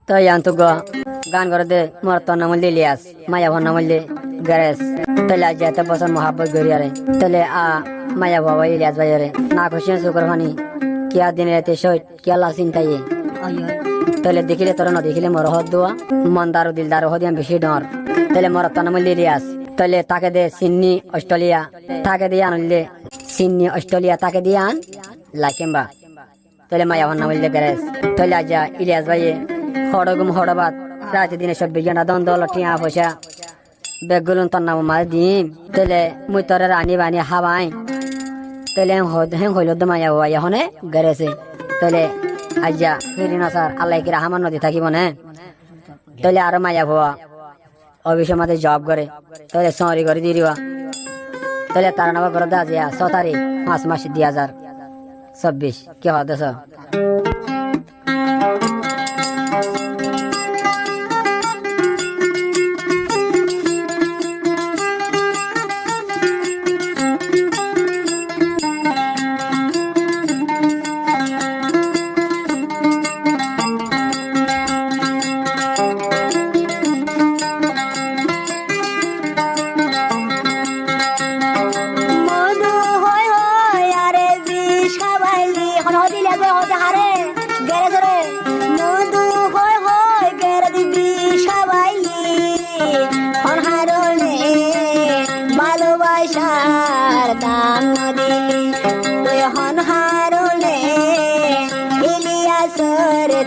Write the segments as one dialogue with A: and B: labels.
A: তো ইয়ান তো গান করে দে মোর তোর নাম ইলিয়াস মায়া ভর নাম গ্যারেজ তাহলে আজ এত বছর মহাব্বত গড়ি আরে তাহলে মায়া বাবা ইলিয়াস ভাই আরে না খুশি শুকর ফানি কিয়া দিন রাতে সইট কিয়া লাসিন তাই তাহলে দেখিলে তোর না দেখিলে মোর হদ দোয়া মনদার দিলদার হদিয়াম বেশি ডর তাহলে মোর তোর নাম ইলিয়াস তাহলে তাকে দে সিন্নি অস্ট্রেলিয়া তাকে দিয়ে আনলে সিন্নি অস্ট্রেলিয়া তাকে দিয়ে আন লাকিম্বা তাহলে মায়া ভর নাম গ্যারেজ তাহলে আজ ইলিয়াস ভাই হড়গুম হড়বাদ রাতে দিনে সব বিজ্ঞান দ্বন্দ্ব টিয়া পয়সা বেগুলুন তোর নাম মার দিন তাহলে মুই তোর রানি বানি হাবাই তাহলে হেং হইল মায়া হওয়া এখনে গেরেছে তাহলে আজ্জা ফিরিনা স্যার আল্লাহ কি রাহমান নদী থাকিব না তাহলে আরো মায়া হওয়া অফিসের মাঝে জব করে তাহলে সরি করে দিয়ে দিবা তাহলে তার নাম করে দা যা 6 তারিখ 5 মাস 2026 কি হয় দেশ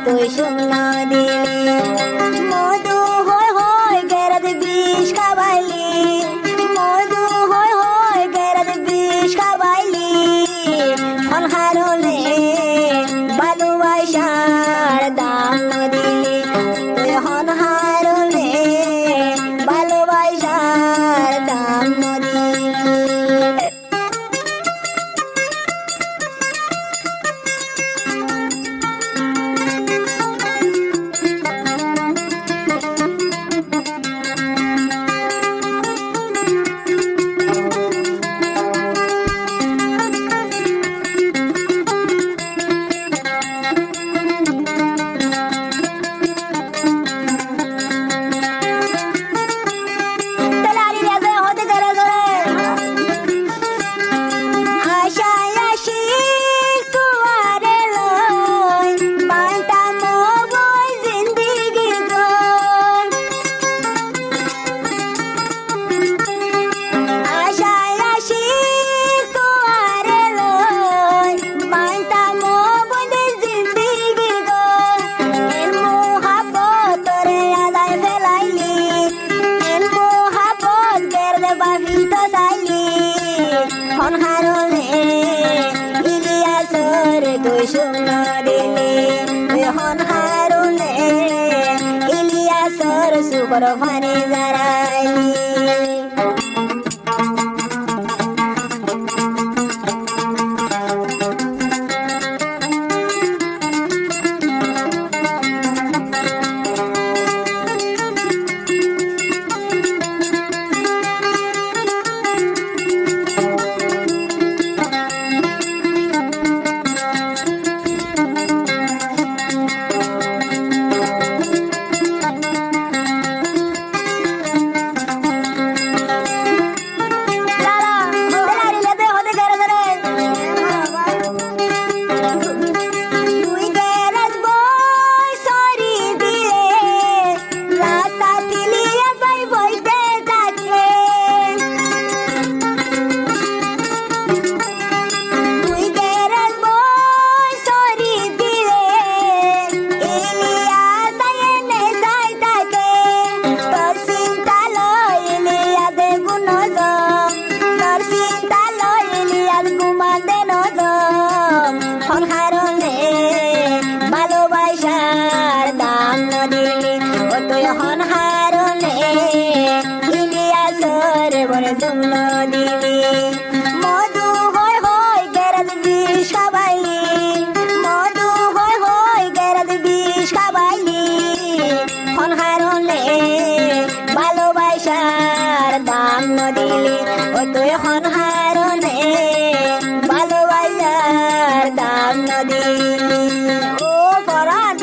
A: তুই শুনা দিলি মধু হয় গেরাদ বিষ খাবাইলি মধু হয় গেরাদ বিষ খাবাইলি অনহারলে ভালোবাসার দাম দিলি তুই অনহারলে ভালোবাসার দাম দিলি তুই শুনা দিলি ইলিয়াসর সুকর ফানি জারাইলি মধু হয় গেরাদ বিষ খাবাইলি মধু হয় গেরাদ বিষ খাবাইলি অনহারলে ভালোবাসার দাম দিলি ও তুই অনহারলে ভালোবাসার দাম দিলি ও পরাণ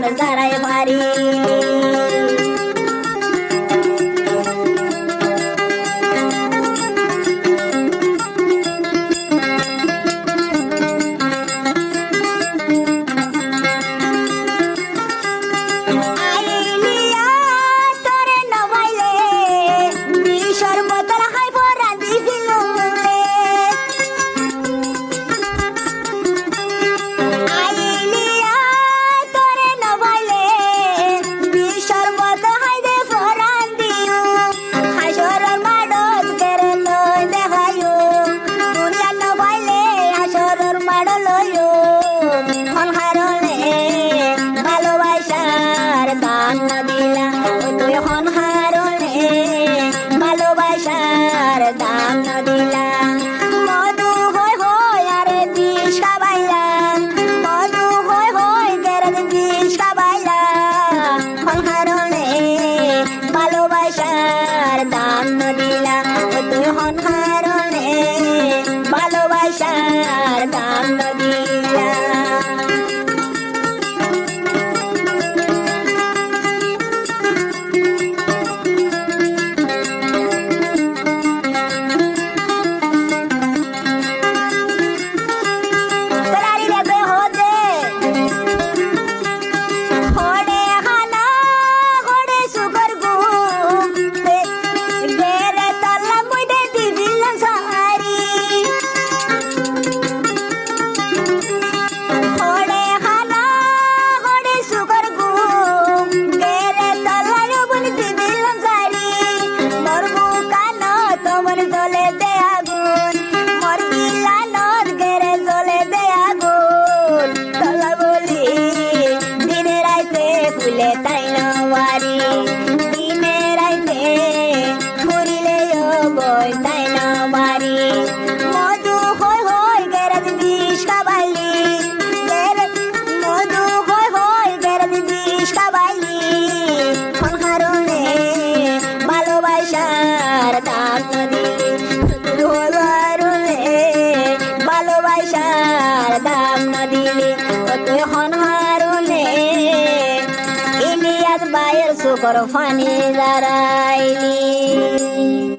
B: মন যারাই পারি ভালোবাসার দাম দিলা ভালোবাসার দাম না দিলে তুই হনহারুনে ইলিয়াস ভাইয়ের শুকর ফানি দাঁড়াইলি।